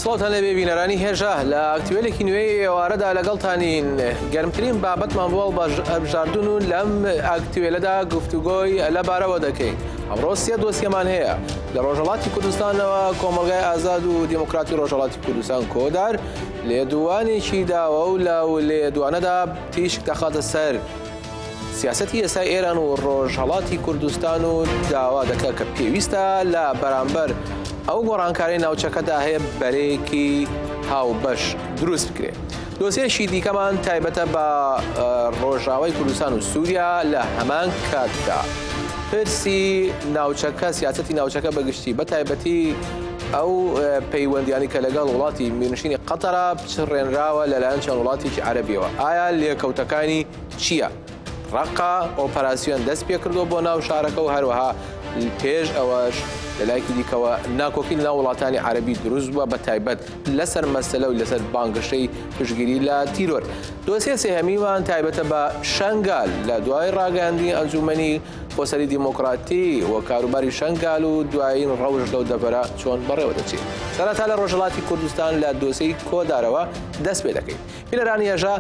سڵاتان لەبێ بینەرانی هێژە لە ئەکتیوێلێکی نوێی ئێوارەدا لەگەڵتانین گەرمترین بابەتمان بۆڵ هەبژاردون و لەم ئەکتیوێلەدا گفتوگۆی لەبارەوە دەکەین. ئەمڕۆ سێ دۆسیەمان هەیە لە ڕۆژهەڵاتی کوردستانەوە کۆمەلگای ئازاد و دیموکراتی ڕۆژهەڵاتی کوردستان کۆدار لێدوانێکی داوە و لە لێدوانەدا تیشک دەخاتە سەر سیاسەتی ئێستای ئێران و ڕۆژهەڵاتی کوردستان و داوا دەکات کە پێویستە لە بەرامبەر ئەو گۆڕانکاری ناوچەکەدا هەیە بەرەیەکی هاوبەش دروست بکرێت. دۆسیەشی دیکەمان تایبەتە بە ڕۆژاوای کوردستان و سووریا لە هەمان کاتدا پرسی ناوچەکە سیاسەتی ناوچەکە بەگشتی بە تایبەتی ئەو پەیوەندیانی کە لەگەڵ وڵاتی میرنشینی قەتەرا بچڕێنراوە لەلایەن چەند وڵاتێکی عەرەبیەوە. ئایا لێکەوتەکانی چییە؟ ڕقا ئۆپەراسیۆن دەست پێ کردو بۆ ناو شارەکە و هەروەها پێش ئەوەش لەلایەکی دیکەوە ناکۆکین لە وڵاتانی عەرەبی دروست بووە بە تایبەت لەسەر مەسەلە و لەسەر بانگشەی پشتگیری لە تیرۆر. دۆسیە سێهەمیمان تایبەتە بە شەنگال لە دوای ڕاگەاندنی ئەنجومەنی خۆسەری دیموکراتی و کاروباری شەنگال و دوایین ڕەوژ لەو دەبەرە چۆن بەڕێوە دەچێت. سەرەتا لە ڕۆژهەڵاتی کوردستان لە دۆسیەی کۆدارەوە دەست پێ دەکەین. پیلەرانی هێژە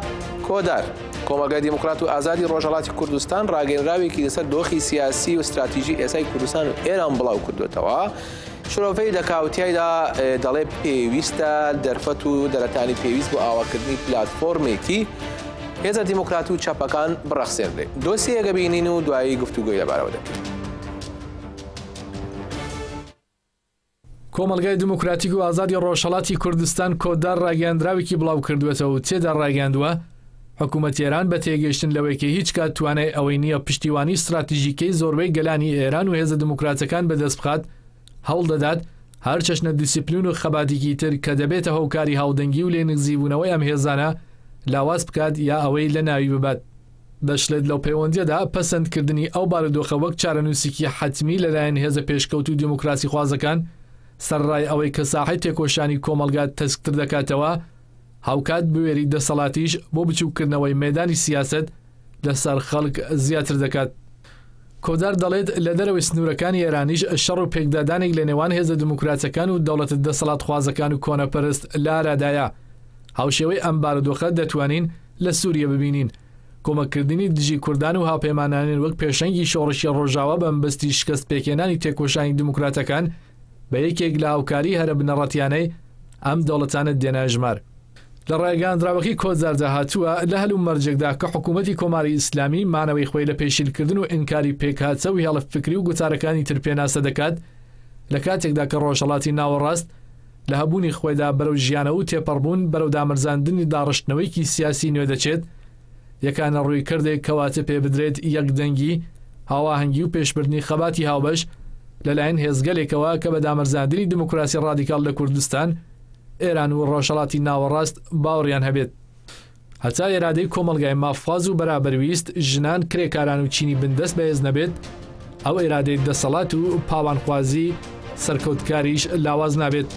کۆدار کۆمەلگای دیموکرات و ئازادی ڕۆژهەڵاتی کوردستان ڕاگەیەنراوێکی لەسەر دۆخی سیاسی و استراتیژی ئێستای کوردستان و ئێران بڵاو کردوێتەوە. شرۆڤەی دەکاوتیایدا دەڵێ پێویستە دەرفەت و دەرەتانی پێویست بۆ ئاواکردنی پلاتفۆرمێکی هێزە دیموکرات و چاپەکان بڕەخسێنرێت. دۆسیەکە بینین و دوایی گفتوگۆی لەبارەوە دەکەین. کۆمەلگای دیموکراتیک و ئازادی ڕۆژهەڵاتی کوردستان کۆدار ڕاگەاندراوێکی بڵاو کردوێتەوە و تێدا ڕاگەاندووە حکوومەت ئێران بە تێگەیشتن لەوەیکە هیچ کات توانای ئەوەی نییە پشتیوانی استراتیژیکەی زۆربەی گەلانی ئێران و هێزە دیموکراتەکان بەدەست بخات هەوڵ دەدات هەر چەشنە دیسیپلین و خەباتێکی تر کە دەبێتە هۆکاری هاودەنگی و لێ نزیبوونەوەی ئەم هێزانە لاواز بکات یا ئەوەی لە ناوی ببات. دەشڵێت لەو پەیوەندیەدا پەسەندکردنی ئەو بارودۆخە وەک چارەنووسێکی حەتمی لەلایەن هێزە پێشکەوت و دیموکراسی خوازەکان سەرڕای ئەوەی کە ساحەی تێکۆشانی کۆمەلگات تەسکتر دەکاتەوە هاوکات بوێری دەسەڵاتیش بۆ بچووکردنەوەی مێدانی سیاست لەسەر خەڵک زیاتر دەکات. کۆدار دەڵێت لە دەرەوەی سنوورەکانی ئێرانیش شەڕ و پێکدادانێک لە نێوان هێزە دیموکراتەکان و دەوڵەتە دەسەڵات خوازەکان و کۆنەپەرست لە ئارادایە. هاوشێوەی ئەم بارودۆخە دەتوانین لە سووریە ببینین. کۆمەکردنی دژی کوردان و هاوپەیمانانین وەک پێشەنگی شۆڕشی ڕۆژاوە بەمبەستی شکست پێکێنانی تێکۆشانی دیموکراتەکان بە یەکێک لە هاوکاری هەرە بنەڕەتیانەی ئەم دەوڵەتانە دێنە ژمار. لە ڕێگەاندراوەکەی کۆداردا هاتووە لە هەلوو مەرجێکدا کە حکوومەتی کۆماری ئیسلامی مانەوەی خۆی لە پێشیلکردن و ئینکاری پێکهاتە و هێڵە فکری و گوتارەکانی تر پێناسە دەکات لە کاتێکدا کە ڕۆژهەڵاتی ناوەڕاست لە هەبوونی خۆیدا بەرەو ژیانە و تێپەڕبوون بەرەو دامەرزاندنی داڕشتنەوەیکی سیاسی نوێ دەچێت یەکانە ڕووی کردێک کەواتە پێ بدرێت یەکدەنگی هاواهەنگی و پێشبردنی خەباتی هاوبەش لەلایەن هێزگەلێکەوە کە بە دامەرزاندنی دیموکراسی ڕادیکاڵ لە کوردستان ئێران و ڕۆژهەڵاتی ناوەڕاست باوەڕیان هەبێت. هەتا ئێرادەی کۆمەلگای مافاز و بەرابەرویست ژنان کرێکاران و چینی بندەست بەهێز نەبێت ئەو ئێرادەی دەسەڵات و پاوانخوازی سەرکەوتکاریش لاواز نابێت.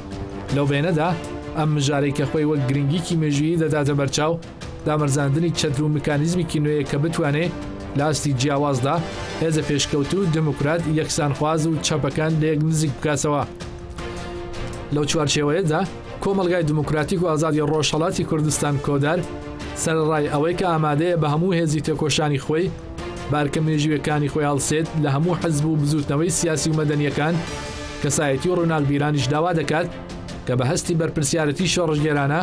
لەو بێنەدا ئەم مژارەی کە خۆی وەک گرنگیکی مێژویی دەداتە بەرچاو دامەرزاندنی چەتر و میکانیزمیکی نوێیە کە بتوانێت لاستی جیاوازدا هێزە پێشکەوت و دموکرات یەکسانخواز و چەپەکان لە یەک نزیک بکاتەوە. لەو چوارچێوەیەدا کۆمەلگای دیموکراتیک و ئازادی ڕۆژهەڵاتی کوردستان کۆدار سەرڕای ئەوەی کە ئامادەیە بە هەموو هێزی تێکۆشانی خۆی بارکە مێژویەکانی خۆی هەڵسێت لە هەموو حەزب و بزوتنەوەی سیاسی و مەدەنیەکان کەسایەتی و ڕۆناڵبیرانیش داوا دەکات کە بە هەستی بەرپرسیارەتی شۆڕژگێرانە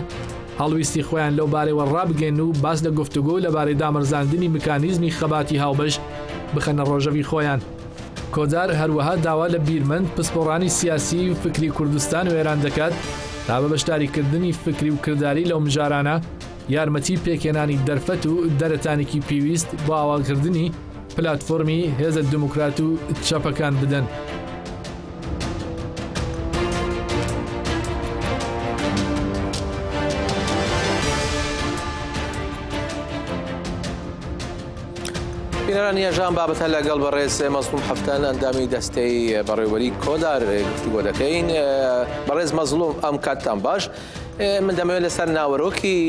هەڵویستی خۆیان لەو بارەوە ڕابگەین و باس لە گفتوگۆ لەبارەی دامەرزاندنی میکانیزمی خەباتی هاوبەش بخەنە ڕۆژەوی خۆیان. کۆدار هەروەها داوا لە بیرمەند پسپۆڕانی سیاسی و فکری کوردستان و ئێران دەکات تا بە بەشداریکردنی فکری و کردداری لەو مژارانە یارمەتی پێکێنانی دەرفەت و دەرەتانێکی پێویست بۆ ئاواکردنی پلاتفۆرمی هێزە دیموکرات و چاپەکان بدەن. بینەرانی هێژان بابەتە لەگەڵ بەڕێز مەزلوم حەفتان ئەندامی دەستەی بەڕێوەری کۆدار گفتوگۆ دەکەین. بەڕێز مەزلوم ئەم کاتتان باش من دەمەوێت لەسەر ناوەڕۆکی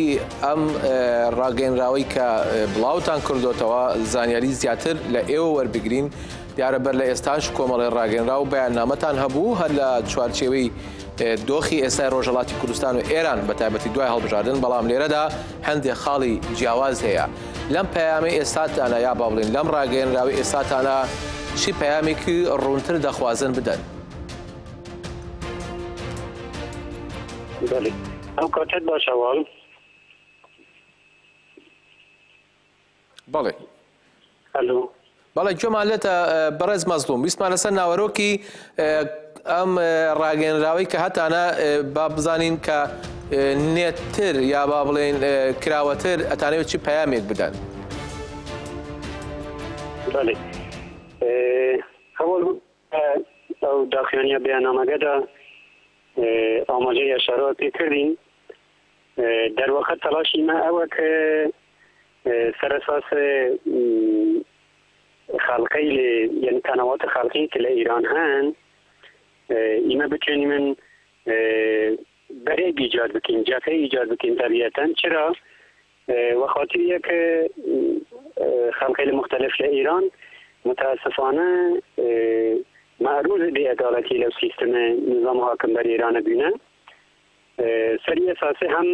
ئەم ڕاگەیەنراوەی کە بڵاوتان کردوتەوە زانیاری زیاتر لە ئێوە وەربگرین. دیارە بەر لە ئێستاش کۆمەڵی ڕاگەیەنراو بەیاننامەتان هەبوو هەر لە چوارچێوەی دۆخی ئێستای ڕۆژهەڵاتی کوردستان و ئێران بە تایبەتی دوای هەڵبژاردن، بەڵام لێرەدا هەندێک خاڵی جیاواز هەیە. لەم پەیامی ئێستاتانە یا با بڵێن لەم ڕاگەیەنراوی ئێستاتانە چی پەیامێکی ڕوونتر دەخوازن بدەن؟ بله، ئەو کاتت باشەوەڵ. بەڵێ. هەلو. بەڵێ گوێمان لێتە بەڕێز مەزلوم، ویستمان لەسەر ناوەرۆکی ئەم ڕاگەیەنراوەی کە هەتانە با بزانین کە نێتتر یا با بڵێن کراوەتر ئەتانەوێت چی پەیامێک بدەن؟ بله، هەوڵ ئەو داخوێنیە بەیاننامەکەدا ئاماژەی ئەشارەتی کردین. دەروەخە تەلاشی مە ئەوە کە سەر ئەساس خەڵقەی یعنی تەنەوات خەڵقی کە لە ئیران هەن ئیمە بتوێنی من بەرێک ایجاد بکەین، جەفەی ایجاد بکەین تەبیەتەن. چرا؟ وەخاتریە کە خەڵقی مختلف لە ئیران متاسفانە معروض بێعدالەتی لەو سیستەمە نظام حاکم بەر ئێرانە بوونە. سەری ئەساسی هەم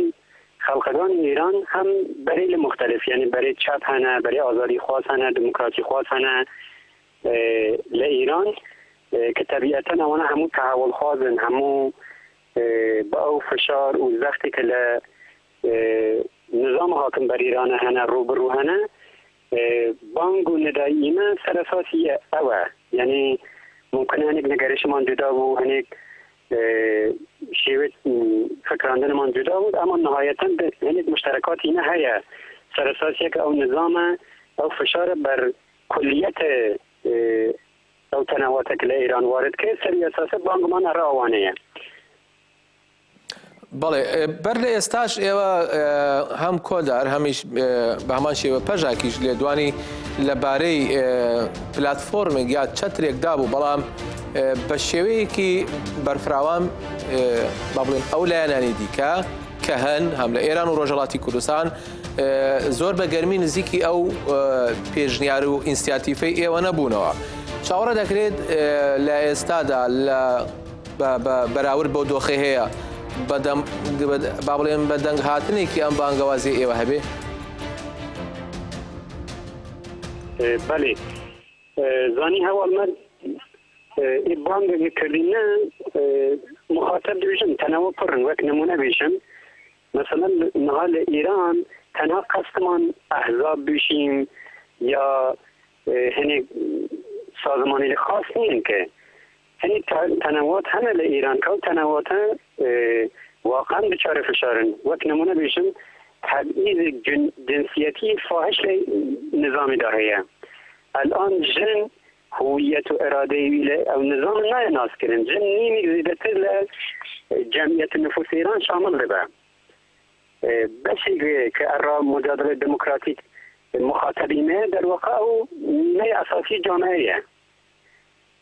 خەڵقەکان ئێران هەم بەرەی لە مختلف، یعنی بەرەی چاپ هەنە، بەرەی ئازادی خواز هەنە، دموکراسی خواز هەنە لە ئێران کە تەبیعەتەن ئەوانە هەموو تەحول خوازن، هەموو بە ئەو فشار و زەختی کە لە نظام حاکم بەر ئێرانە هەنە ڕوبڕوو هەنە، بانگ و نداییمە سەر ئەساسی ئەوە. یعنی ممکن هەنێک نەگەرشمان جودا بوو، هەنێک شێوێت فکراندنمان جودا بوو، ئەما نهایەتەن هەنێک مشتەرەکاتینە هەیە سەر ئەساسیە کە ئەو نظامە ئەو فشارە بەر کولیەت ئەو تەنەواتێک لە ئێران وارد کرد. سەری ئەساسە بانگمان ئەڕە ئەوانەیە. بەڵێ، بەر لە ئێستاش ئێوە هەم کۆدار هەمیش بە هەمان شێوە پەژاکیش لێدوانی لەبارەی پلاتفۆرمێک یا چەترێکدا بوو، بەڵام بە شێوەیەکی بەرفراوان با بڵێن ئەو لایەنانی دیکە کە هەن هەم لە ئێران و ڕۆژهەڵاتی کوردستان زۆر بە گەرمی نزیکی ئەو پێشنیار و ئینسیاتیفەی ئێوە نەبوونەوە. چاوەڕە دەکرێت لە ئێستادا لە بەراورد بۆ دۆخی هەیە با بڵێن بە دەنگ هاتنێکی ئەم بانگەوازی ئێوە هەبێ؟ بەڵێ، زانی هەواڵمەند بانگێکردینە مخاطب دوژن تەنەوە پڕن. وەک نمونە بێژم مثلا نها لە ئیران تەنها قەستمان ئەحزاب بشیم یا هەنێک سازمانی خاص نین کە هەنێک تەنەوات هەنە لە ئیران کە ئەو تەنەواتە واقعا بچارە فشارن. وەک نمونە بێژم تبعیض جنسیتی فاحش لە نظامیدا هەیە. الان ژن هویت و ارادهی او نظام نایناس کردن. جن نیمی زیادتر لجمعیت نفوس ایران شامل ده. بسی که ارا مجادله دموکراتیک مخاطبینه در واقع او نیمه اساسی جامعه.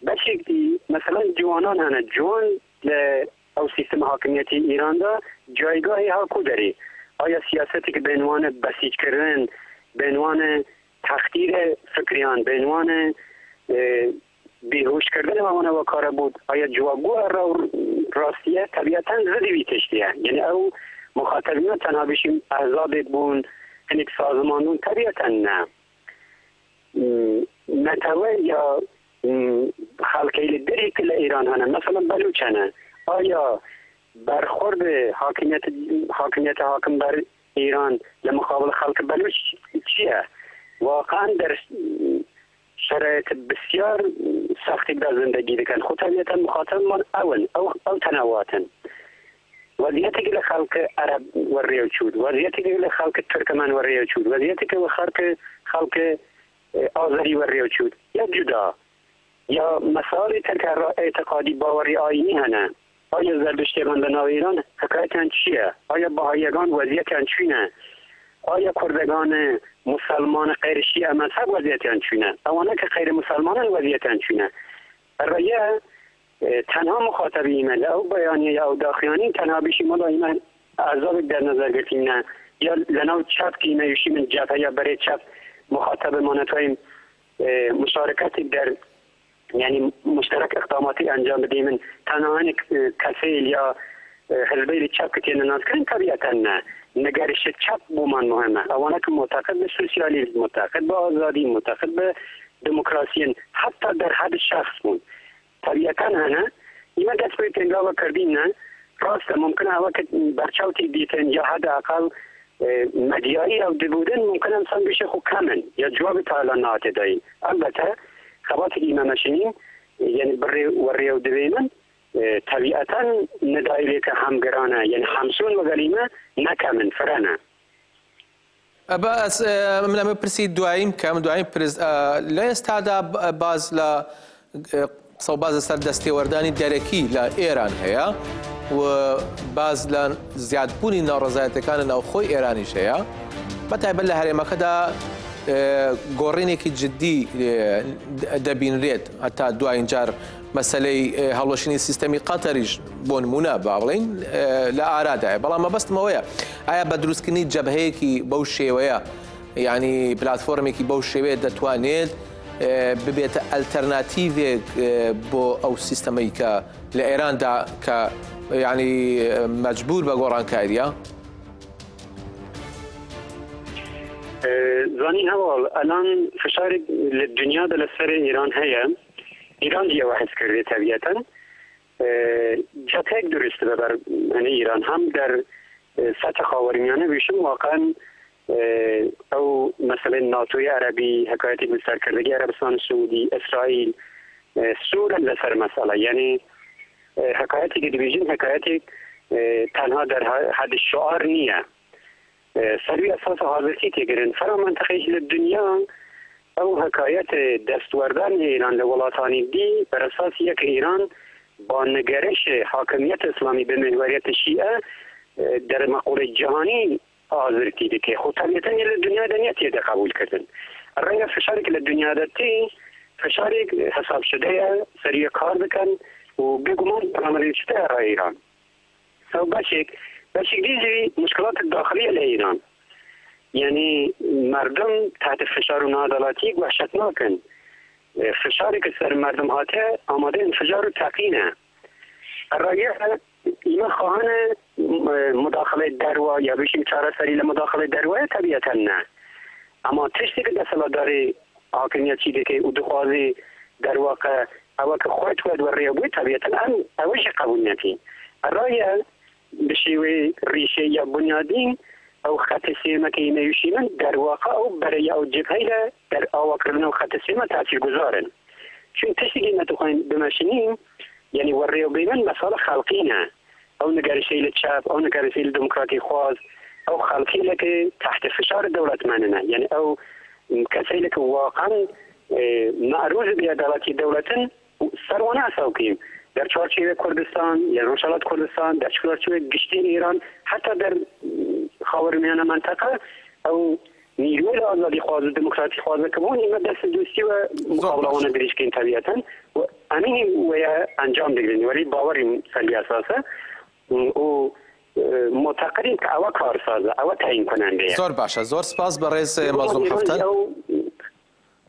بسی که مثلا جوانان هنه، جوان او سیستم حاکمیتی ایران دا جایگاهی حاکو داری. آیا سیاستی که به عنوان بسیج کردن، به عنوان تخدیر فکریان، به عنوان بیهوش کردن مامانه و کار بود، آیا جوابگو راستیه طبیعتا زدی بیتشتیه. یعنی او مخاطبین تنها بشیم احزاب بون هنیک سازمانون طبیعتا نه. نتوه یا خلقی دری که ایران هنه مثلا بلوچنه، آیا برخورد حاکمیت حاکم بر ایران لمقابل خلق بلوچ چیه؟ واقعا در شرایط بسیار سختی در زندگی دکن. خود طبیعتا مخاطب من او تنواتن. وضعیتی که لخلق عرب وریو چود، وضعیتی که لخلق ترکمن وریو چود، وضعیتی که خلق آذری وریو چود، یا جدا یا مسائل ترک اعتقادی باوری آینی هنه. آیا زردشتیان به ناو ایران حکایتان چیه؟ آیا بهاییگان وضعیتان چینه؟ آیا کردگان مسلمان غیر شیعه مذهب وضعیتان چینه؟ اوانه که غیر مسلمانان وضعیتان چینه؟ برای تنها مخاطبی ایمه او بیانیه او داخیانی تنها بیشی مالا ایمه اعضاب در نظر گرتیم یا لناو چپ که ایمه یوشی من جبه یا برای چپ مخاطب مانتویم مشارکتی در يعني مشترك اقداماتی انجام بدیم تنها کسیل یا حزبی چپ که تین ناز کردن طبیعتا نه نگرش چپ بومان مهمه اوانه که معتقد به سوسیالیسم معتقد به آزادی معتقد به دموکراسی حتی در حد شخص مون طبیعتا نه اینا دست به تنگاوا کردیم نه راست ممکنه هوا که برچاوتی دیتن یا حداقل مدیایی او دبودن ممکنه انسان بشه خو کمن یا جواب تعالی ناته دایی البته خباتی که ایمان مشینیم یعنی بری وری او دویمن طبیعتا ندایلی که همگرانه یعنی همسون و گلیمه نکمن فرانه بس من أمي برسي دعائم كم دعائم برز لا يستعد بعض لا صوب بعض سر دستي ورداني دركي لا إيران هي وبعض لا زياد بوني نارضايت كان أو خوي إيراني شيء متى يبلغ هري ما كذا قريني كي جدي دبين ريت حتى دعائم جار مسألة هالوشيني سيستمي قطريج بون منابع بلين لا أراده بلا ما بس مويا أيا بدرس كني جبهة كي بوشي ويا يعني بلاتفورمي كي بوشي ويا دتوانيد ببيت ألترناتيف بو أو سيستمي ك لإيران دا ك يعني مجبور بقران كايديا زاني هوال الان فشار للدنيا ده لسر إيران هي ایران دیگه واحد کرده طبیعتا جتک درست ببر یعنی ایران هم در سطح خاورمیانه بیشتر واقعا او مثلا ناتوی عربی حکایتی گستر کردگی عربستان سعودی اسرائیل سور لسر مسئله یعنی حکایتی که دیویژن حکایتی تنها در حد شعار نیه سروی اساس حاضرتی تگرن فرا منطقه دنیا او حکایت دستوردن ایران لولاتانی دی بر اساس یک ایران با نگرش حاکمیت اسلامی به محوریت شیعه در مقوله جهانی حاضر کیده که خود طبیعتا یه دنیا دنیتی ده قبول کردن رنگ فشاری که لدنیا دتی فشاری حساب شده سریع کار بکن و بگمان برامری شده را ایران سو بشک دیجی مشکلات داخلی ایران یعنی مردم تحت فشار و ناعدالتی وحشتناکن فشاری که سر مردم هاته آماده انفجار و تقینه رایه ایما خواهان مداخله دروا یا بشیم چاره سری لمداخله دروا طبیعتا نه اما تشتی که دستلا داره حاکمیت چیده که او دخوازی در واقع او که خواهد و ریه بود طبیعتا اوش قبول نتی رایه بشیوه ریشه یا بنیادین او خط سیمه که نوشیدن در واقع او برای او جبهه در آوا کردن او خط سیمه تاثیر گذارن چون تشتی که نتوخواهیم بمشینیم یعنی وریو بیمن مسائل خلقی نه او نگرشیل چپ او نگرشیل دموکراتی خواز او خلقی که تحت فشار دولت مننه یعنی او کسی که واقعا معروض به عدالتی دولتن سروانه اساوکیم در چارچوب کردستان یا روشالات کردستان در چارچوب گشتین ایران حتی در خاورمیانه منطقه او نیروی آزادی خواز و دموکراتی خواز کمون این دست دوستی و مقابلانه بریش که این طبیعتا و امین ویا انجام بگیرین ولی باوریم سلی اساسه و معتقدیم که اوه کارسازه اوه تعیین کننده زور باشه زور سپاس برئیس مظلوم حفتن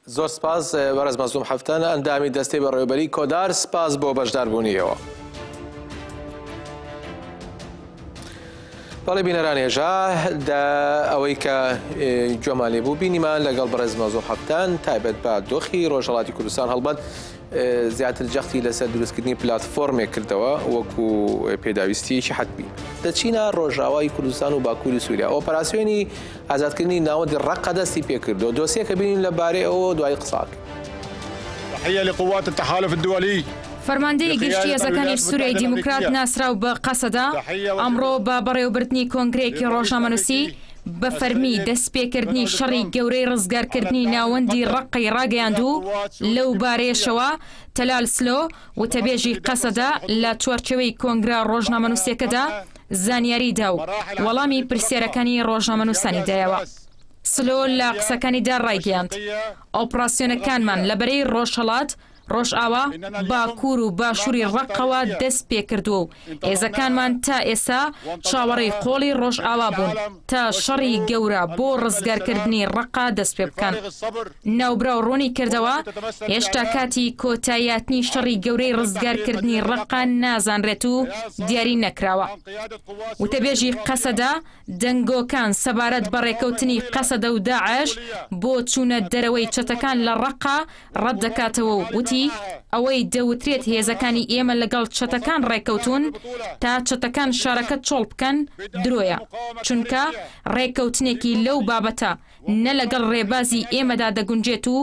زور سپاس برئیس مظلوم حفتن اندامی دسته بڕێوەبەری کۆدار سپاس بۆ بەشداربوونیەوە بەڵێ بینەران ێژا ئەوەی کە گوێمان لێبوو بینیمان لەگەڵ بەڕێز مەزوم حەفتان تایبەت بە دۆخی ڕۆژهەڵاتی کوردستان هەڵبەت زیاتر جەختی لەسەر دروستکردنی پلاتفۆرمێک کردەوە وەکو پێداویستیەکی حتمی دەچینە ڕۆژاوای کوردستان و باکووری سووریا ئۆپەراسیۆنی ئازادکردنی ناوەندی ڕەقە دەستی پێکردەوە دۆسیەکە بینین لەبارەی ئەوە دوای قساک تحية لقوات التحالف الدولي فەرماندەی گشتی هێزەکانی سوورای دیموکرات ناسراو بە قەسەدا ئەمڕۆ بە بەڕێوەبردننی کۆنگرێکی ڕۆژنامەنووسی بە فەرمی دەستپێکردنی شەڕی گەورەی ڕزگارکردنی ناوەندی ڕقی ڕاگەیاندوو لەو بارەیەشەوە تەلال سلۆ وتەبێژی قەسەدا لە چوارچەوەی کۆنگرا ڕۆژنامەنووسیەکەدا زانیاریدا و وەڵامی پرسیارەکانی ڕۆژنامەنووسانی دایەوە سلۆ لە قسەکانیدا ڕایگەیاند ئۆپراسیۆنەکانمان لەبەرەی ڕۆژهەڵات ڕۆژئاوا باکوور و باشووری ڕقەوە دەست پێکردووە و هێزەکانمان تا ئێستا چاوەڕێی قۆڵی ڕۆژئاوا بوون تا شەڕی گەورە بۆ ڕزگارکردنی ڕقا دەست پێ بکەن. ناوبراو ڕوونی کردەوە هێشتا کاتی کۆتاییاتنی شەڕی گەورەی ڕزگارکردنی ڕقا نازانرێت و دیاری نەکراوە. وتەبێژی قەسەدا دەنگۆکان سەبارەت بە ڕێکەوتنی قەسەدە و داعش بۆ چوونە دەرەوەی چەتەکان لە ڕقا ڕەت دەکاتەوە و وتی ئەوەی دەوترێت هێزەکانی ئێمە لەگەڵ چەتەکان ڕێکەوتون تا چەتەکان شارەکە چۆڵ بکەن درۆیە، چونکە ڕێکەوتنێکی لەو بابەتە نە لەگەڵ ڕێبازی ئێمەدا دەگونجێت و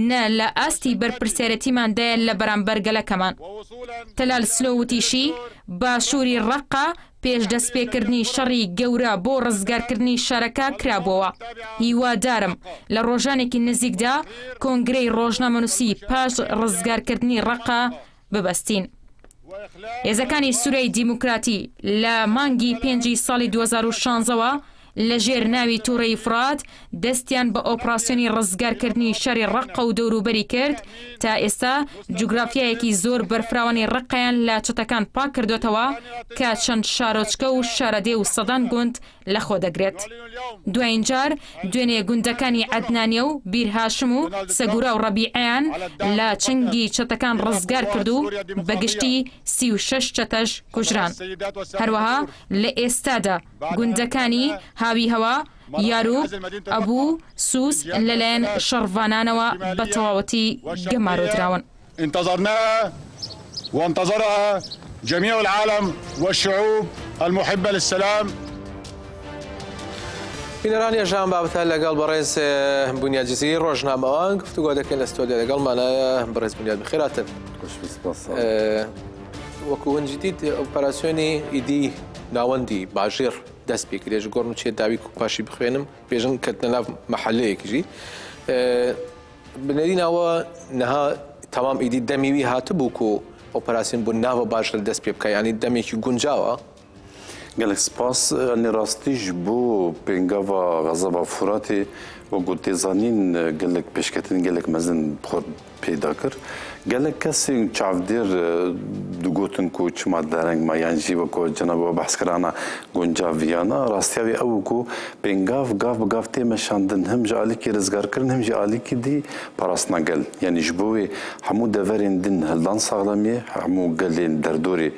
نە لە ئاستی بەرپرسیارەتیماندایە لە بەرامبەر گەلەکەمان. تەلال سلۆوتیشی باشووری ڕقا پێش دەستپێکردنی شەڕی گەورە بۆ ڕزگارکردنی شارەکە کرابەوە. هیوادارم لە ڕۆژانێکی نزیکدا کۆنگرەی ڕۆژنامەنووسی پاش ڕزگارکردنی ڕقا ببەستین. هێزەکانی سوورەی دیموکراتی لە مانگی 5 ساڵی 2016ەوە لە ژێر ناوی تووڕەی فرات دەستیان بە ئۆپراسیۆنی ڕزگارکردنی شەڕی ڕقە و دەوروبەری کرد تا ئێستا جوگرافیایەکی زۆر بەرفراوانی ڕقەیان لە چەتەکان پاک کردوێتەوە کە چەند شارۆچکە و شارەدێ و سەدان گوند لەخۆ دەگرێت. دوایین جار دوێنێ گوندەکانی عەدنانیە و بیرهاشم و سەگورا و ڕەبیعیان لە چنگی چەتەکان ڕزگار کرد و بەگشتی 36 چەتەش کوژران. هەروەها لە ئێستادا گوندەکانی هاوی هەوا یاروب ئەبوو سووس لەلایەن شەڕڤانانەوە بە تەواوەتی گەمارۆدراون. انتظرناها وانتظرها جميع العالم والشعوب المحبة للسلام. بینەرانی ژان بابەتە لەگەڵ بەڕێز بنیادجزیری ڕۆژنامەوان گفتوگۆ دەکەین لە ستۆدیۆ لەگەڵمانایە. بەڕێز بنیاد بخێراتن. وەکو هەنجی دیت ئۆپەراسیۆنی ئیدی ناوەندی باژێر دەست پێ کرێژ گۆڕم و چێ داوی پاشی بخوێنم پێژن کەتنە ناو مەحەلەیەکیژی بنەرینەوە نەها تەمام ئیدی دەمیوی هاتبوو و ئۆپەراسیۆن بوو ناوە باشتر دەست پێ بکە ینی دەمێکی گونجاوە. gelek spas anî rastî ji bo pêngava Xezeba Furatê wekû têzanîn gelek pêşketin gelek mezin pêda kir. Gelek kesên çavdêr digotin ku çima dereng me yan jî wekû cenaba behskirana guncaviyana rastiya wê ew ku pêngav gav bi gav tê meşandin him ji alîkî rizgarkirin him jî alîkî dî parastina gel. Yani ji bo wê hemû deverên din hildan saxlamiyê hemû gelên derdorê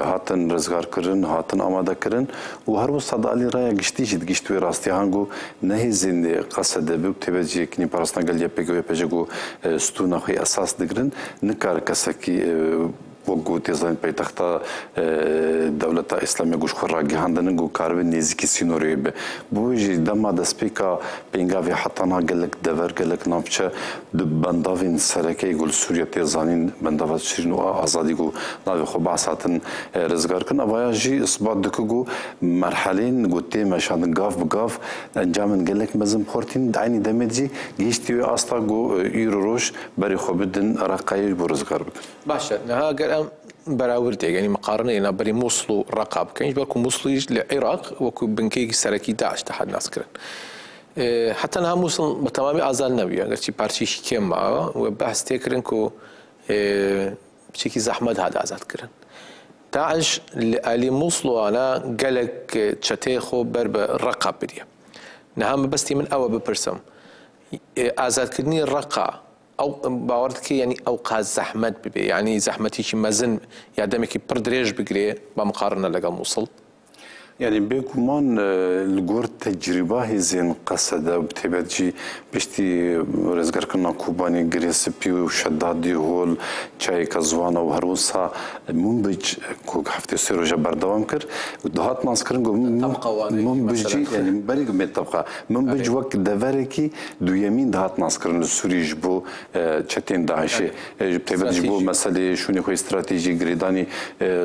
hatin rizgarkirin hatin amadekirin û her wisa di alî raya giştî jî digişt wê rastiyahan ku nehêzên qesede bû têveciyekî parastina gel ya pêkevê pêje ku stûna xwe esas digirin nikar kesekî وەکو تێزانین پەیتەختا دەولەتە ئیسلامی گوشخۆ ڕاگەیاندنن و کاربن نێزیکی سینۆرێ بێ بۆی ژی دەما دەستپێکا پێنگاوی حەتانا gelek dever gelek navçe di bendavên serekeyê gul Sûriya têzanîn bendava şîrîn û azadî ku navê xwe behs hatin rizgarkirin evaya jî isbat dike ku merhelên ku tê meşandin gav bi gav encamên gelek mezin xortîn di aynî demê jî gihîştî wê asta ku îro roj berê xwe bidin Iraqayê bû rizgar bikin. باش نها قال براورد يعني مقارنة هنا بري موصلوا رقاب كاينش بالكم موصلوا للعراق وكو بنكي سركي داعش تحت ناس كرن حتى انها موصل بتمامي ازال نبيه قالتي بارتي كيم معه وبحث تكرن كو بشكي زحمه هذا ازاد كرن داعش اللي موصلوا انا قالك تشتيخو برب الرقاب بدي نها بستي من اول ببرسم ازاد كرني الرقا او باورت يعني اوقات زحمت ببي يعني زحمتي شي مازن يا دمك بردريج بقري بمقارنه لقى موصل يعني بيكمان الجور تجربة هزين قصدا وبتبدي بشتي رزقر كنا كوباني جريسبي وشدادي هول شاي كزوانا وهروسا منبج كوك حفتي سيرو جبر دوام كر ودهات ناس كرن منبجي يعني بريق من طبقة منبج وقت دفركي دو يمين دهات ناس كرن السوري جبو شتين داعشي بتبدي جبو مسألة شوني خو استراتيجي جريداني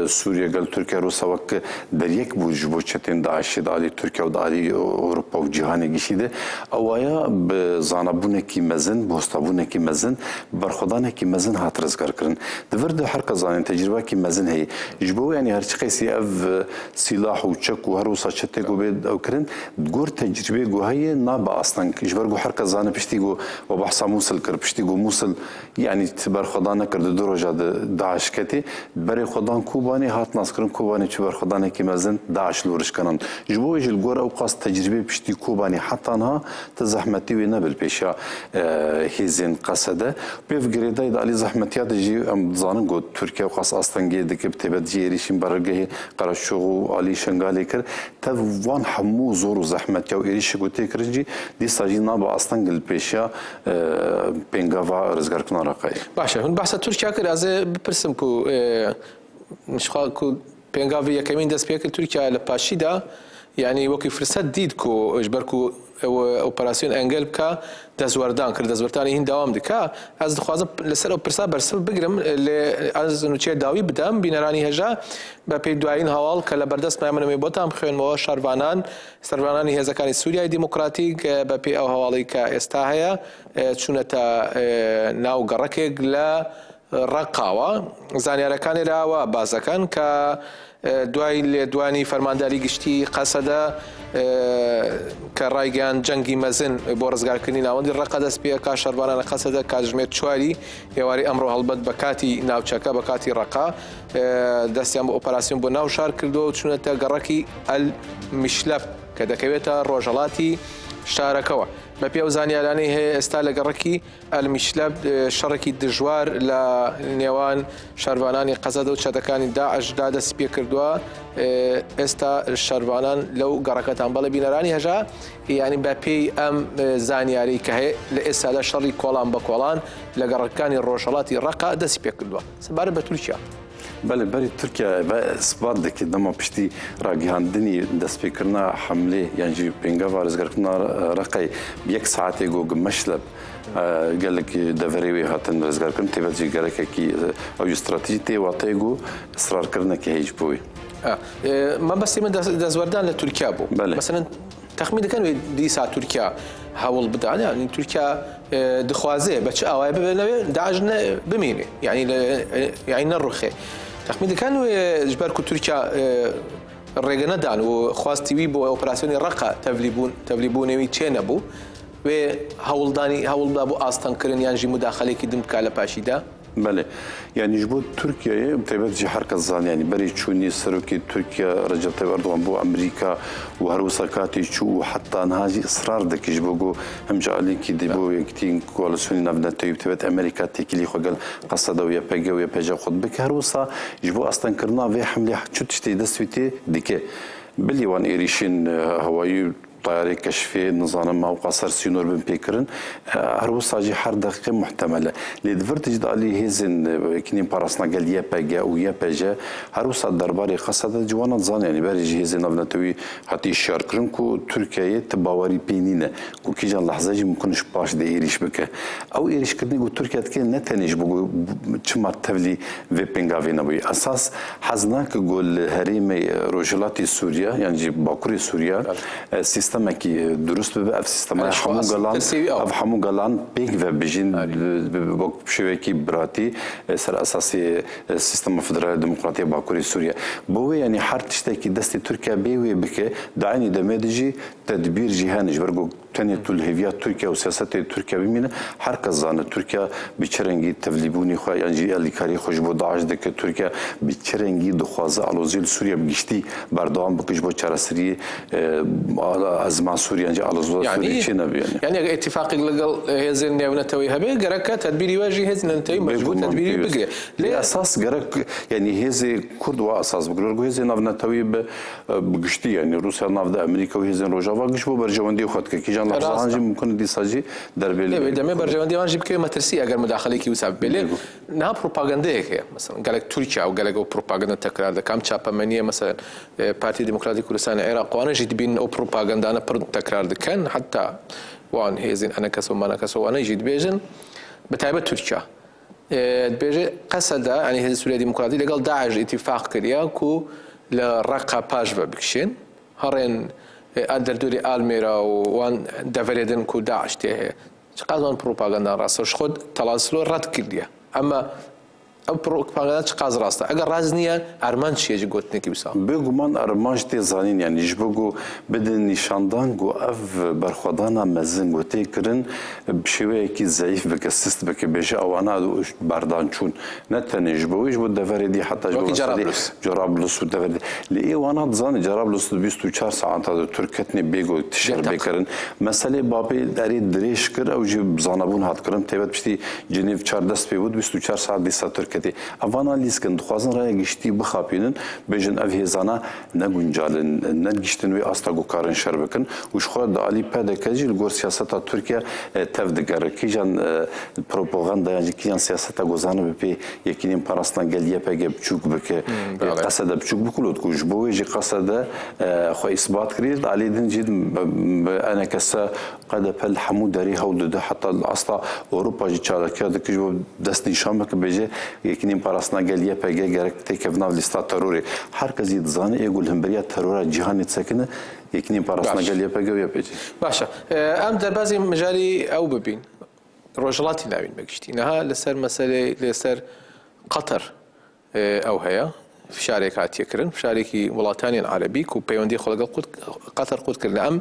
سوريا قال تركيا روسا وقت دريك بو جبو بوچتين داعش دالي تركيا ودالي اوروبا وجهان جيشيده اوايا بزانبونه كي مزن بوستابونه كي مزن برخدانه كي مزن هات رزقار كرن دفرد حركه زان تجربه كي مزن هي جبو يعني هرچ قيسي اف سلاح وچك وهروسا چته بيد او كرن تقول تجربه جو هي نابا اصلا جبرغو حركه زان بشتيغو وبحث موصل كر بشتيغو موصل يعني تبر خدانه كرد دروجا داعش كتي بري خدان كوباني هات ناسكرن كوباني تبر خدانه كي مزن داعش لورش كنن جبو يجي الجور او قاس تجربه بشتي كوباني حتى انها تزحمتي ونبل بيشا هيزن قصده بيف جريداي دالي زحمتيات جي ام زانن جو تركيا وقاس اصلا جيدك بتبت جيريشين برغه قرشو علي شنغالي كر تفوان حمو زور زحمتيا ويريش جو تكرجي دي ساجينا با اصلا قل بيشا بينغافا رزقار كنا رقاي باشا هون بحث تركيا كر از بپرسمكو مش خاكو بينغافي كمين دس بيك تركيا لباشيدا يعني وكي فرصت ديدكو اجبركو اوبراسيون انجل بكا دزوردان كر دزورتاني هين دوام دكا از دخوازم لسر اوبرسا برسل بگرم از نوچه داوی بدم بینرانی هجا با پی دوائین هوال که لبردست ما منو میبوتم خوین مو شروانان سروانانی هزکانی سوریای دموکراتیک با پی او هوالی که استاهیا چونتا ناو گرکگ لا رقاوه زانیارکانی لا و بازکان که دوای دوانی فرمانداری گشتی قصده كرايجان جنگي مزن بورزگار كني ناوندي رقدس بيا كاشربانا قصده كاجميت شوالي يواري امره هلبت بكاتي ناوچكا بكاتي رقا دستيام اوبراسيون بو ناو شار كردو چونتا گركي المشلب كدكويتا روجلاتي شاركوا بپی وزانیارانی هی استال گرکی المشلب شرکی دجوار لنیوان شروانانی قصد و چتکانی داعش داده سپی کردوا استا شروانان لو گرکت هم بالا بینرانی هجا يعني بپی ام زانیاری که لإستال شری کولان بکولان لگرکانی روشلاتی رقا ده سپی کردوا سباره به ترکیه بله برای ترکیه و اثبات دکی دما پشتی راگیاندنی دست پیکرنا حمله یعنی پینگا وارزگر کنا رقی بیک ساعتی گو گمشلب قالك دفريوي هاتن رزقار كن تبتجي قالك كي او استراتيجي تي واتيغو اصرار كرنا كي هيجبوي ما بس من دزوردان لتركيا بو مثلا تخمين كانوا دي ساعه تركيا هاول بدا يعني تركيا دخوازه بچ اوای داعجنا بمينه يعني نرخي تخمين كانوا جبركو تركيا الريغنا دان وخواستي بو اوبراسيون رقه تبليبون وي تشينبو و هاول بابو استان كرن يعني مداخله كدم كاله باشيدا بله يعني جبوت تركيا بتبتجي حركة زان يعني بري تشوني سروكي تركيا رجب طيب أردوغان بو أمريكا وهروساكاتي شو حتى نهاجي إصرار دك جبوغو هم جعلي كي ديبو يكتين كوالسوني نبنتو بتبت أمريكا تيكلي خوغل قصدا ويا بيجا خود بك هروسا جبو أصلا كرنا في حملة شو تشتي دسويتي ديكي بليوان إيريشين هوايو طياري كشفي نظام موقع صار سينور بن بيكرن هروسا جي حر دقيقة محتملة لدفرت جد علي هزن كني بارسنا قال يبجا ويبجا هروسا درباري قصد جوانا زان يعني بري هزن نبنتوي حتى يشاركرن كو تركيا تباوري بينينا كو كيجان لحظة جي ممكنش باش دي إيريش بك أو إيريش كرني كو تركيا تكين نتنيش بقول تشمر تفلي في بنغافينا بي أساس حزناك قول هريمي روجلاتي سوريا يعني باكوري سوريا سيستم کی درست به اف سیستم همون گلان پیک و بجین با شوی کی براتی سر اساسی سیستم فدرال دموکراتی باکوری سوریا بوی یعنی هر تشتی کی دست ترکیه بیوی بکه دعینی دمدجی تدبیر جهانی برگو تاني تلهيفيات تركيا وسياسات تركيا بمينة حركة زانة تركيا بتشرنجي تفليبوني خو يعني اللي كاري خوش بو داعش دك تركيا بتشرنجي دخوازة على زيل سوريا بجشتي بردوام بكش بو تشارسري أزمة سوريا يعني على زيل سوريا شيء نبي يعني اتفاق لقل هزين نتوي هبه جرك تدبيري واجي هزين نتوي مجبور تدبيري بقى لأساس جرك يعني هزي كرد وأساس بقول هزين نتوي بجشتي يعني روسيا نافذ أمريكا وهزين روجافا قش بو برجواندي وخد كيجان لحظة ممكن دي ساجي دربيلي لا دمي برجواندي وانجي بكي مترسي اگر مداخله كي وساب بيلي نا بروباغندا هيك مثلا قالك تركيا او قالك بروباغندا تكرار ده كم تشابا منيه مثلا بارتي ديمقراطي كردستان العراق وانا جيت بين او بروباغندا انا تكرار ده كان حتى وان هيزين انا كسو ما انا كسو وانا جيت بيجن بتايبه تركيا بيجي قصد يعني هي سوريا ديمقراطيه لقال داعش اتفاق كريا كو لرقه باج بكشين هرين أدردوري آلميرا وان دفريدن كو داعش تيه شقازون بروباغندا راسه خود تلاسلو رد كرديه اما او بروباغندا شقاز راسته اگر راز نیه ارمان چیه گوتنه کی بسا بگو من ارمانش تی زانین یعنی جبگو بدن نشاندان گو اف برخودانا مزن گوتی کرن بشوی کی ضعیف بک سیست بک بشه اوانا بردان چون نتنه جبویش بود دفردی حتی جرابلس بود دفردی لی وانا زان جرابلس 24 ساعت تا ترکتنی بگو تشر بکرن مسئله بابی داری دریش کر او جب زانبون هات کرم تبت بشتی جنیو 14 بود 24 ساعت دیسا ترک اوانا لیسکن دخوازن رای گشتی بخابینن بجن اف هزانا نگونجالن نگشتن وی استا گو کارن شر بکن وش خود علی پد کجی لگور سیاست ترکیه تفدگر کی جان پروپاگاندا یعنی کیان سیاست گوزانه بپی یکینیم پاراستان گلیه پگه بچوک بکه قصد بچوک بکولد کوش بویجی قصد خو اثبات کرد علی دن جد انا کسا قد پل حمود داری هول ده حتی اصلا اوروپا جی چالکه دکش دست نشان بک بجه یکینیم پاراستان گلیه پگه گرک تکفناو لیستا تروری هر کسی دزانه ایگول همبریا ترورا جهانی تسکنه یکینیم پاراستان گلیه پگه ویا پیچ باشه ام در بعضی مجاری او ببین روجلاتی نبین بگشتی نه لسر مسئله لسر قطر او هيا في شاركات يكرن في شاركي ولاتاني العربي كو بيوندي خلق قطر قد كرنا ام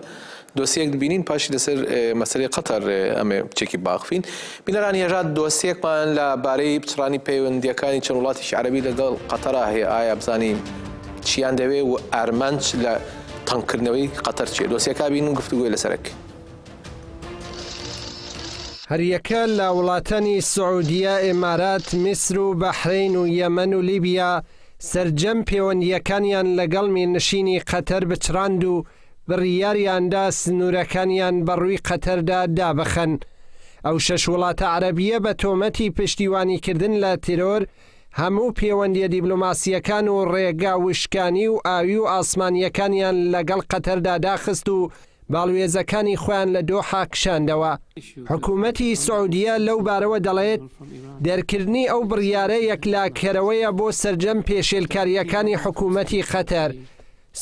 دوسيك بينين باش لسر مسألة قطر ام تشيكي باخفين بينران يجاد دوسيك مان لا باري بتراني بيوندي كاني شنولاتي عربي لقال قطر هي آية بزاني شيان دوي وارمانش لا تنكرنوي قطر شيء دوسيك بينو قفتو لسرك هەریەکە لە وڵاتانی سعودیە ئێمارات میسر و بەحرین و یەمەن و لیبیا سەرجەم پەیوەندیەکانیان لەگەڵ مێنشینی قەتەر بچراند و بڕیاریاندا سنوورەکانیان بەڕووی قەتەردا دابەخەن. ئەو شەش وڵاتە عەرەبیە بە تۆمەتی پشتیوانیکردن لە تیرۆر هەموو پەیوەندیە دیبلۆماسیەکان و ڕێگا وشکانی و ئاوی و ئاسمانیەکانیان لەگەڵ قەتەردا داخست و باڵوێزەکانی خۆیان لە دۆحا کشاندەوە. حکوومەتی سعودیە لەو بارەوە دەڵێت دەرکردنی ئەو بڕیارە یەکلاکەرەوەیە بۆ سەرجەم پێشێلکاریەکانی حکوومەتی قەتەر.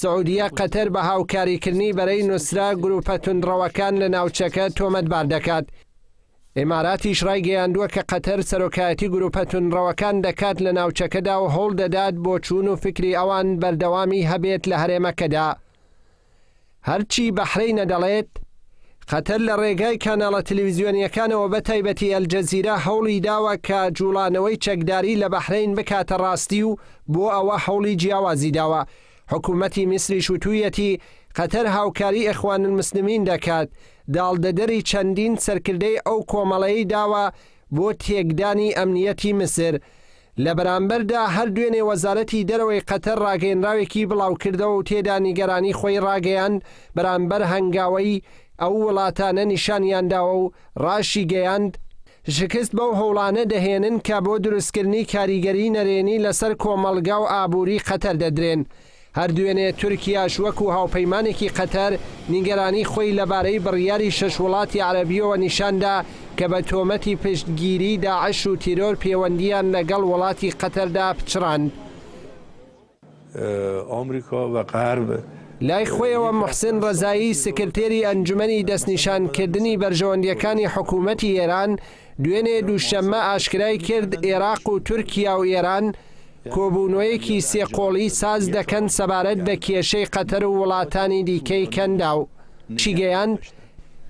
سعودیە قەتەر بە هاوکاریکردنی بەرەی نووسرا گروپە توندڕەوەکان لە ناوچەکە تۆمەتبار دەکات. ئێماراتیش ڕایگەیاندووە کە قەتەر سەرۆکایەتی گروپە توندڕەوەکان دەکات لە ناوچەکەدا و هەوڵ دەدات بۆ چوون و فکری ئەوان بەردەوامی هەبێت لە هەرێمەکەدا. هەرچی بەحرینە دەڵێت قەتەر لە ڕێگای کاناڵە تەلەڤیزیۆنیەکانەوە بە تایبەتی ئەلجەزیرە هەوڵی داوە کە جوڵانەوەی چەکداری لە بەحرین بکاتە ڕاستی و بۆ ئەوە هەوڵی جیاوازی داوە. حکوومەتی میسریش وتوویەتی قەتەر هاوکاری ئەخوان المسلمین دەکات داڵدەدەری چەندین سەرکردەی ئەو کۆمەڵەیی داوە بۆ تێکدانی ئەمنیەتی مسر. لە بەرامبەردا هەر دوێنێ وەزارەتی دەرەوەی قەتەر ڕاگەیەنراوێکی بڵاو کردەوە و تێدا نیگەرانی خۆی ڕاگەیاند بەرامبەر هەنگاوەی ئەو وڵاتانە نیشانیانداوە و ڕاشی گەیاند شکست بەو هەوڵانە دەهێنن کە بۆ دروستکردنی کاریگەری نەرێنی لەسەر کۆمەڵگا و ئابووری قەتەر دەدرێن. هەر دوێنێ تورکیاش وەکو هاوپەیمانێکی قەتەر نیگەرانی خۆی لەبارەی بڕیاری شەش وڵاتی عەرەبیەوە نیشاندا کە بە تۆمەتی پشتگیری داعش و تیرۆر پەیوەندیان لەگەڵ وڵاتی قەتەردا پچڕاند. ئەمریکا و غەرب لای خۆیەوە محسن ڕەزایی سکرتێری ئەنجومەنی دەستنیشانکردنی بەرژەوەندیەکانی حکوومەتی ئێران دوێنێ دووشەممە ئاشکرای کرد عێراق و تورکیا و ئێران کۆبوونەوەیەکی سێقۆڵی ساز دەکەن سەبارەت بە کێشەی قەتەر و وڵاتانی دیکەی کەنداو. چیگەیان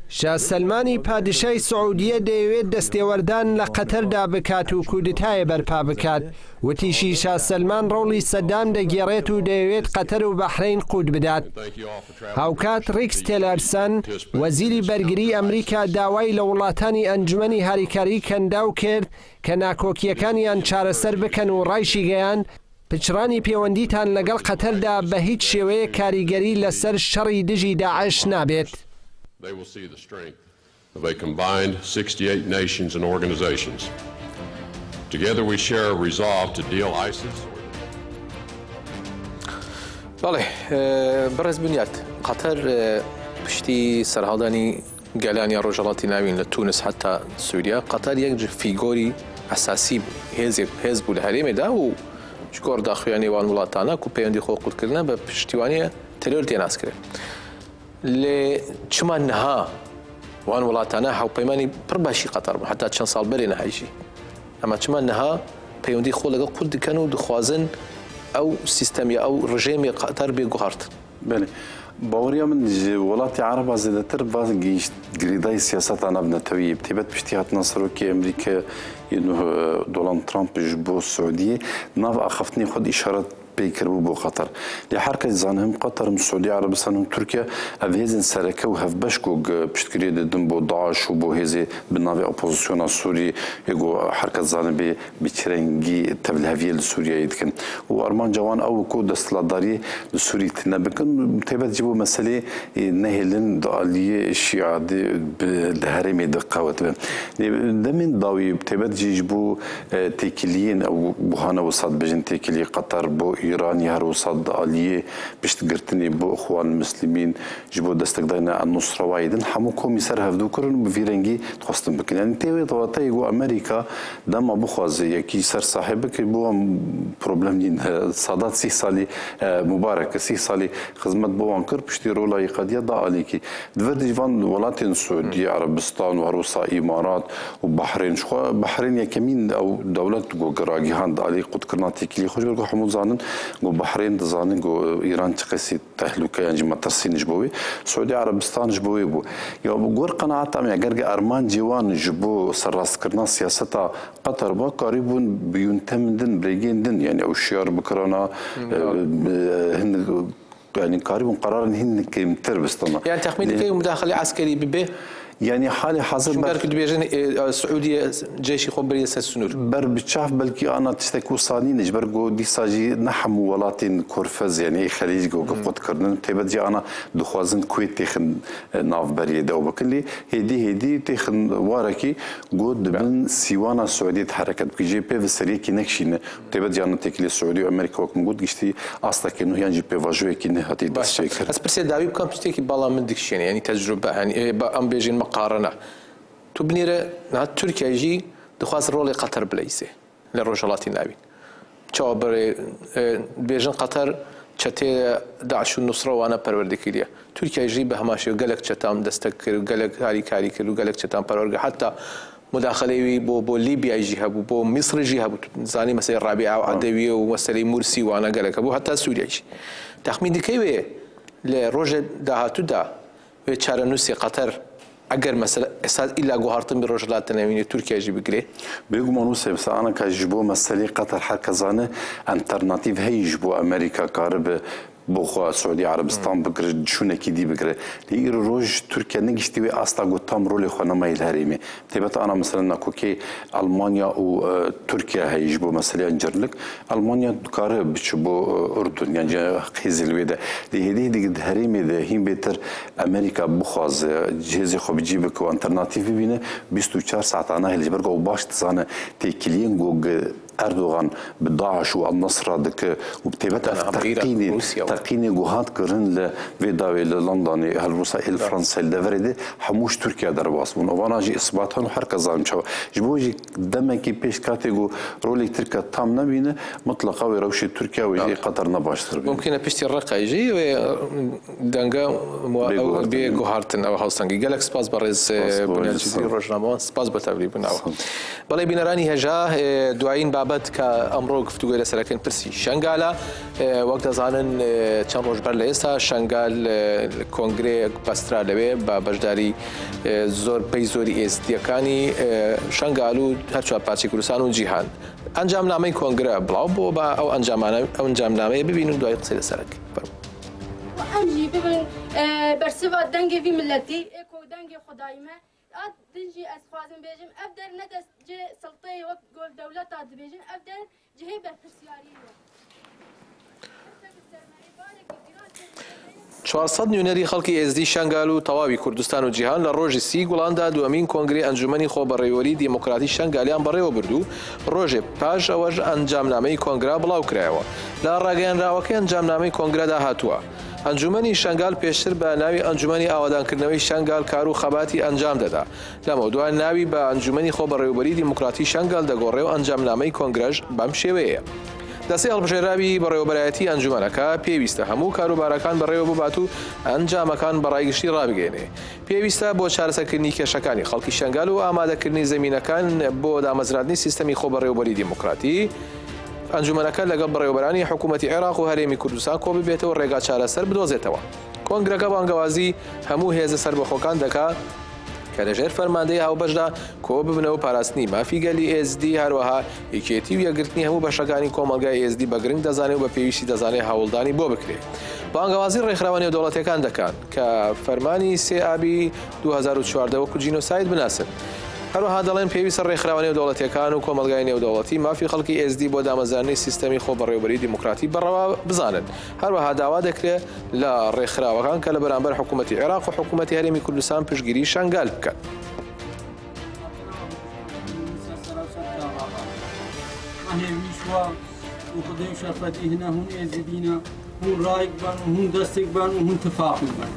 شاه سەلمانی پادشای سعودیە دەیەوێت دەستێوەردان لە قەتەردا بکات و کودتایە بەرپا بکات. وتیشی شاه سەلمان ڕۆڵی سەدام دەگێڕێت و دەیەوێت قەتەر و بەحرین قوت بدات. هاوکات ریکس تێلەرسەن وەزیری بەرگری ئەمریکا داوای لە وڵاتانی ئەنجومەنی هاریکاری کەنداو کرد کە ناکۆکیەکانیان چارەسەر بکەن و ڕایشی گەیان پچڕانی پەیوەندیتان لەگەڵ قەتەردا بە هیچ شێوەیە کاریگەری لەسەر شەڕی دژی داعش نابێت. They will see the strength of a combined 68 nations and organizations. Together we share a resolve to deal ISIS. بەڵێ بەڕێز بنیات قەتەر پشتی سەرهەڵدانی گەلانی ڕۆژهەڵاتی ناوین لە تونس حتا سووریا قەتەر یەک فیگۆری ئەساسی هێز بوو لە هەرێمێدا و چکۆر داخوێنی وان وڵاتانە و پەیوەندی خۆ قوتکردنە بە پشتیوانیە تەرۆر تێناسکرێت لێ چمان نەها وان وڵاتانە هاوپەیمانی پڕ باشی قەتەر بوو حتا چەند ساڵ بەرێ نەهایشی ئەمە چمان نەها پەیوەندی خۆ لەگەڵ قورد دکەن و دخوازن ئەو سیستەمی ئەو ڕژێمی قەتەر بێ گوهارت باوریا من وڵاتی عرب زیاتر باز گەیشت گریدای سیاسەتانە بنەتەوەی تێبەت پشتی هاتنە سەرۆکی ئەمریکا دۆنالد ترامپش بۆ سعودیە ناو ئاخەفتنی خۆ ئیشارەت پێکردبوو بۆ قەتەر لێ هەر کەس زانم قەتەرم سعودی عربستان و تورکیا ئەو هێزن سەرەکە و هەفبەش و پشتگیری دەدن بۆ داعش و بۆ هێزێ بناوی ئۆپۆزیسیۆنا سووری یەگۆ هەر کەس زانم بێ بچرەنگی تەبلهەڤیە لە سووریایە دکن و ئەرمان جوان ئەو کۆ دەسەڵاتداری لە سووری تنە بکن تێبەت جی بۆ مەسەلێ نەهێلن داعالیە شیعە لە هەرێمێ دقەوت بن دەمێن داوی تێبەت جیش بۆ تێکیلیین ئەو بوهانە وسات بژن تێکیلی قەتەر بۆ إيراني هروسات عالية بيشتقرتني بو إخوان المسلمين جبو دستقدانا النصرة وايدن حمو كوميسار هفدو كرن بفيرنجي تخصتم بكن يعني تيوي طواتي جو أمريكا دم أبو خوازي يكي سر صاحبك بو بروبلم دين صادات 6 سالي مبارك 6 سالي خدمت بو أنكر بشتي رولا يقضي ضاع عليكي دفد جوان ولاتين سعودية عربستان وروسا إمارات وبحرين شو بحرين يكمين أو دولة جو جراجي هند علي قد كرناتي كلي خوش بلقو حمود زانن جو بحرين دزانن جو إيران تقسي تهلوكا يعني ما ترسين جبوي سعودية عربستان جبوي بو يا بقول قناعات أم يجرج أرمان جوان جبو سراس كرنا سياسة قطر با قريبون بينتمدن بريجين دن يعني أو الشيار بكرنا هن يعني قريبون قرار هن كمتر بستنا يعني تخمين كي مداخلة عسكري ببه يعني حالي حاضر بركة بيجن السعودية جيش خبري السنور بر بتشاف بلكي أنا تستكو صانين إجبر جو دي ساجي نحم ولاتين كورفز يعني خليج جو قد كرنا تبدي أنا دخوازن كويت تخن ناف بريه ده وبكلي هدي تخن واركي جود من سيوانا السعودية حركة بكي جي بي في السرية كي نكشين تبدي أنا تكلي السعودية وأمريكا وكم جود جشتي أصلا كأنه يعني جي بي فاجوه كي نهاتي دستشكر بس برسي داوي بكم تشتكي بالا من دكشين يعني تجربة يعني أم بيجين مقارنة تبنيره نهاد تركيا يجي دخواز رولي قطر بليسه للرجالات النابين شابر بيجن قطر شتى داعش النصرة وأنا بروردك ليه تركيا يجي بهماشي وقالك شتام دستكر وقالك هاري كاريكر وقالك شتام برورج حتى مداخلة بو ليبيا يجيها بو مصر يجيها زاني مثلا الرابعة وعدوية ومثلا مرسي وأنا قالك أبو حتى سوريا يجي تخمين دكيوه لروج دهاتو دا وشارنوسي قطر اگر مثلا اساس الا گوهارتن به رجلات نوینی ترکیه جی بگیره بيجو منوسه بس انا كجبو مسألة قطر حكزانه الترناتيف هي جبو امريكا قارب بخوا سعودي عربستان بكر شو نكيدي بكر لي روج تركيا نجشتي وي اصلا قدام رولي خنا ما الهريمي تبت انا مثلا كوكي المانيا وتركيا هيجبو مثلا انجرلك المانيا كاره بتشبو اردن يعني خيزل ويدا دي الهريمي ده هين بيتر امريكا بخواز جهاز خو بجيبك والترناتيف بينه 24 ساعه انا اللي برجو باش تزانه تيكلين جوج أردوغان بداعش والنصر دك وبتبت تقيني جهات كرن لفيداوي لندن هالروسا الفرنسا الدفريدي حموش تركيا درباس من وانا جي اثباتهم حركه زعم شو جبوجي دمكي بيش كاتيجو رولي تركيا تام نبينه مطلقه ويروشي تركيا ويجي قطر نباشتر ممكن بيشتي الرقه يجي دنگا بيجوهارتن او هاوسانجي جالكس باس برز بنيان جدي روجنامون سباس بتابلي بناو بلاي بينراني هجا دعين بابت كأمرو گفتگوی لسرکن پرسی شنگالا وقت زانن چند روز بر لیسا شنگال کنگره بسترا لبه با بجداری زور پیزوری ازدیاکانی شنگالو هرچو پاچی کردستان و جیهان انجام نامه کنگره بلاو بو با او انجام نامه ببینیم دوای قصه لسرک انجی ببین برسوا دنگی وی ملتی اکو دنگی خدایمه دنجي أسخازن بيجم أبدر ندس جي سلطي وقت قول دولة تاد بيجم أبدر جهي برسيارية 400 نوێنەری خەڵکی ئێزدی شنگال و تەواوی کوردستان و جیهان لە ڕۆژی 30 گوڵاندا دووەمین کۆنگرەی ئەنجومەنی خۆبەڕێوەری دیموکراتی شنگالیان بەڕێوە بردو ڕۆژێ پاش ئەوەش ئەنجامنامەی کۆنگرا بڵاو کرایەوە لە ڕاگەیاندراوەکەی ئەنجامنامەی کۆنگرەدا هاتووە ئەنجومەنی شنگال پێشتر بە ناوی ئەنجومەنی ئاوادانکردنەوەی شنگال کار و خەباتی ئەنجام دەدا لەمە دوای ناوی بە ئەنجومەنی خۆبەڕێوەبەری دیموکراتی شنگال دەگۆڕێ و ئەنجامنامەی کۆنگرەش بەم شێوەیە دەسێ هەڵبژێراوی بەڕێوەبەرایەتی ئەنجومەنەکە پێویستە هەموو کاروبارەکان بەڕێوە ببات و ئەنجامەکان بەڕایگشتی ڕابگەێنێ. پێویستە بۆ چارەسەرکردنی کێشەکانی خەڵکی شەنگال و ئامادەکردنی زەمینەکان بۆ دامەزراندنی سیستەمی خۆبەڕێوەبەری دیموکراتی. ئەنجومەنەکە لەگەڵ بەڕێوەبەرانی حکوومەتی عێراق و هەرێمی کوردستان کۆ ببێتەوە ڕێگا چارەسەر بدۆزێتەوە. کۆنگرەکە بانگەوازی هەموو هێزە سەربەخۆکان دەکات کە لەژێر فەرماندەی هاوبەشدا کۆ ببنەوە پاراستنی مافیگەلی ئSD هەروەها یەکێتی و یەکگرتنی هەموو بەشەکانی کۆمەلگای ئSD بە گرنگ دەزانێت و بە پێویستی دەزانێت هەوڵدانی بۆ بکرێت. بانگەوازی ڕێکخراوە نێودەوڵەتیەکان دەکات کە فەرمانی 3 ئابی 2014 وەکو جینۆساید بناسن. هەروەها دەڵێن پێویستە ڕێکخراوە نێودەوڵەتیەکان و کۆمەلگای نێودەوڵەتی مافی خەڵکی ئSD بۆ دامەزرانی سیستەمی خۆبەڕێوەبەری دیموکراتی بەڕەوا بزانن. هەروەها داوا دەکرێت لە ڕێکخراوەکان کە لە بەرامبەر حکوومەتی عێراق و حکوومەتی هەرێمی کوردستان پشتگیری شەنگال بکەن. وخدای شرفتی هنا هون ازدینا هون رایگ بان هون دستک بان هون تفاقم بان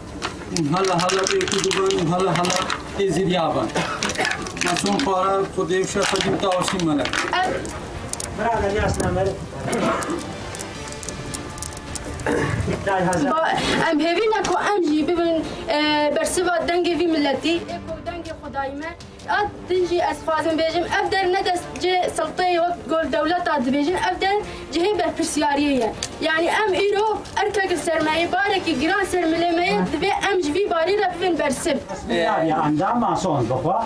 هون هلا هلا بیکود بان هون هلا هلا ازدیا بان مسون قرار خدای شرفتی متوسیم ملک برادر یاسنا مر ام هیوینا کو ام جی ببین برسوا دنگی وی ملتی کو دنگی خدایمه اد دنجي اسفازم بيجم افدر ندس جي سلطي وقت قول دولة اد بيجم افدر جهي بالبرسيارية يعني ام ايرو اركك السرماية بارك جران سرملمية دبي ام جي باري ربين برسب يعني عندما ما صون بقوا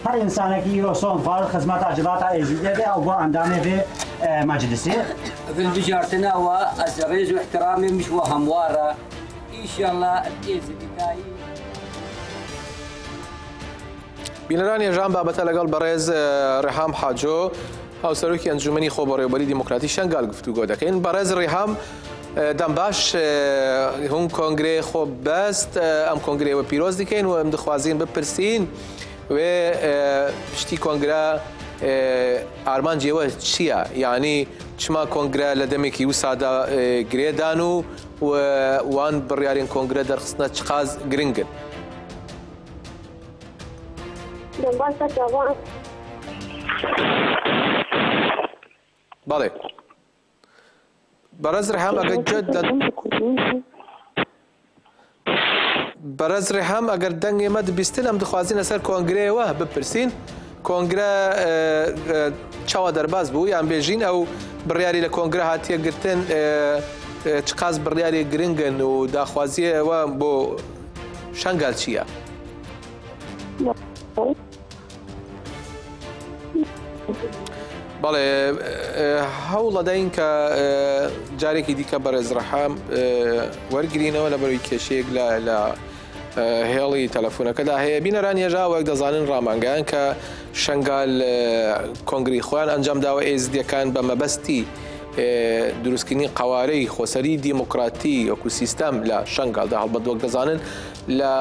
هر انسان کی رو صون فعال خدمات اجرات ازیده او با اندامه به مجلسی في البجارتنا والرئيس واحترامي مش وهمواره ان شاء الله ازدكاي بینەرانی ژان بابەتە لەگەڵ بەڕێز ڕێهام حاجۆ هاوسەرۆکی ئەنجومەنی خۆبەڕێوەبەری دیموکراتی شەنگال گفتوگۆ دەکەین. بەڕێز ڕێهام دەم باش هون کۆنگرێ خۆ بەست ئەم کۆنگرێوە پیرۆز دیکەین و ئەم دخوازیین بپرسین وێ پشتی کۆنگرە ئارمانجیەوە چییە؟ یعنی چما کۆنگرە لە دەمێکی وسادا گرێدان و وان بڕیارین کۆنگرە دەرخستنە چقاز گرنگن. بەڵێ بەڕێز ڕێهام ئەگەر دەنگ ئێمە دەبیستن ئەم دخوازینە سەر کۆنگرەوە بپرسین کۆنگرە چاوە دەرباز بوو یان بێژین ئەو بڕیاری لە کۆنگرە هاتیە گرتن چقاس بڕیاری گرنگن و داخوازیەوە بۆ شەنگال چییە؟ بەڵێ هەوڵ دەدەین کە جارێکی دیکە بەڕێز ڕەهام وەرگرینەوە لە بەروی کێشەیەک لە هێڵی تەلەفۆنەکەدا هەیە. بینەران ێژا وەک دەزانن ڕامانگەیان کە شەنگال کۆنگری خۆیان ئەنجام داوە ئێزدیەکان بە مەبەستی دروستکردنی قوارەی خۆسەری دیموکراتی وەکو سیستەم لە شەنگالدا هەڵبەت وەک دەزانن لە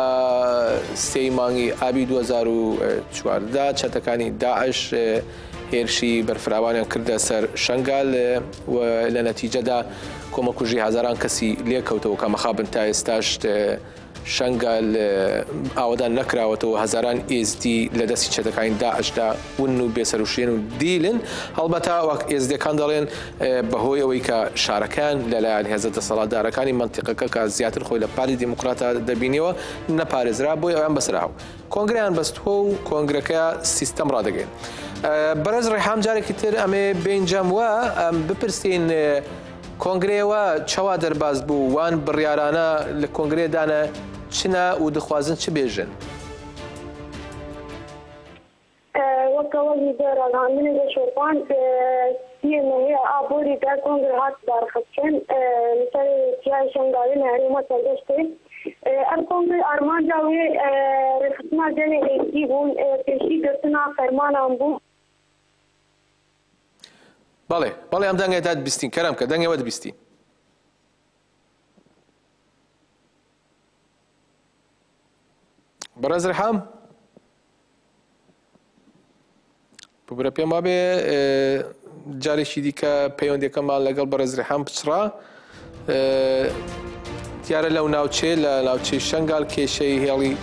3 مانگی ئابی 2014 چەتەکانی داعش هێرشی بەرفراوانیان کردە سەر شەنگال و لە نەتیجەدا کۆمەکوژی هەزاران کەسی لێکەوتەوە کە مەخابن تا ئێستاش شەنگال ئاوادان نەکراوەتەوە هەزاران ئێزدی لە دەستی چەتەکانی داعشدا ون و بێسەروشێن و دیلن. هەڵبەتە وەک ئێزدەکان دەڵێن بەهۆی ئەوەی کە شارەکان لەلایەن هێزە دەسەڵاتدارەکانی منتیقەکە کە زیاتر خۆی لە پاری دیموکراتە دەبینیەوە نەپارێزرا بۆی ئەویان بەسراو کۆنگریان بەستووە و کۆنگرەکە سیستەم ڕادەگەین. بەڕێز ڕێهام جارێکی تر ئەمێ بینجەموە بپرسین کۆنگرێوە چاوا دەرباز بوو وان بڕیارانە لە کۆنگرێدانە چنە و دخوازن چ بێژن؟ وەکەوە لیدەرەڵاندنی لە شۆپان هەیە ئابووری دا کۆنگر هات دارخستکەن لەسەر تیای شەنگاوی هەرێمە سەردەشتێن ئەم کۆنگر ئارمانجا وێ ڕێخستنا جەنێ ئێزدی بوون پێشی گرتنا فەرمانان بوو. بەڵێ بەڵێ ئەم دەنگێتات بیستین کەرەم کە دەنگێوە دەبیستین. بەڕێز ڕێهام ببرە پێم وابێ جارێکی دیکە پەیوەندیەکەمان لەگەڵ بەڕێز ڕێهام پچڕا دیارە لەو ناوچێ لە ناوچەی شەنگال کێشەی هێڵی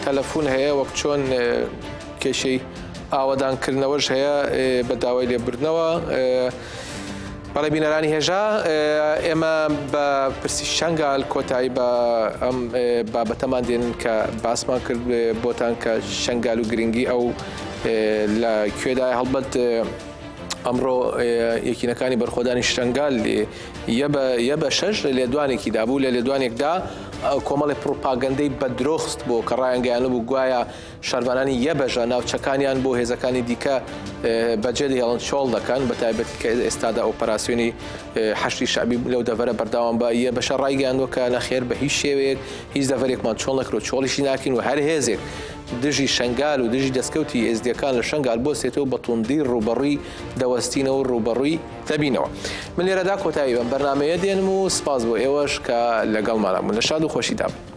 تەلەفۆن هەیە وەک چۆن کێشەی ئاوادانکردنەوەش هەیە بە داوای لێبوردنەوە بەڵێ بینەرانی هێژا ئێمە بە پرسی شنگال کۆتایی بە ئەم بابەتەمان دێنن کە باسمان کرد بۆتان کە شنگال و گرنگی ئەو لە کوێدای هەڵبەت ئەمڕۆ یەکینەکانی بەرخۆدانی شنگال یە بە 6 لە لێدوانێکی دابوو لە لێدوانێکدا کۆمەڵی پروپاگەندەی بە درۆخست بۆ کە ڕایەنگەیانە بوو گوایە شاربانانی یەبەژە ناوچەکانیان بۆ هێزەکانی دیکە بەجێدی هێڵن چۆڵ دەکەن بە تایبەتی کە ئێستادا ئۆپەراسیۆنی حەشری شعبی لەو دەڤەرە بەرداوام بە یەبەشە ڕایگەیاندووە کە نەخێر بە هیچ شێوەیەک هیچ دەڤەرێکمان چۆڵ نەکرۆ چۆڵیشی ناکەین و هەر هێزێک دژی شنگال و دژی دەستکەوتی ئێزدیەکان لە شنگال بۆسێتەوە بە توندی ڕوبەڕووی دەوەستینەوە و ڕوبەڕووی دەبینەوە. من لێرەدا کۆتایی بەم بەرنامەیە دێنم و سپاس بۆ ئێوەش کە لەگەڵمانە بوون. لە شاد و خۆشیدا بن.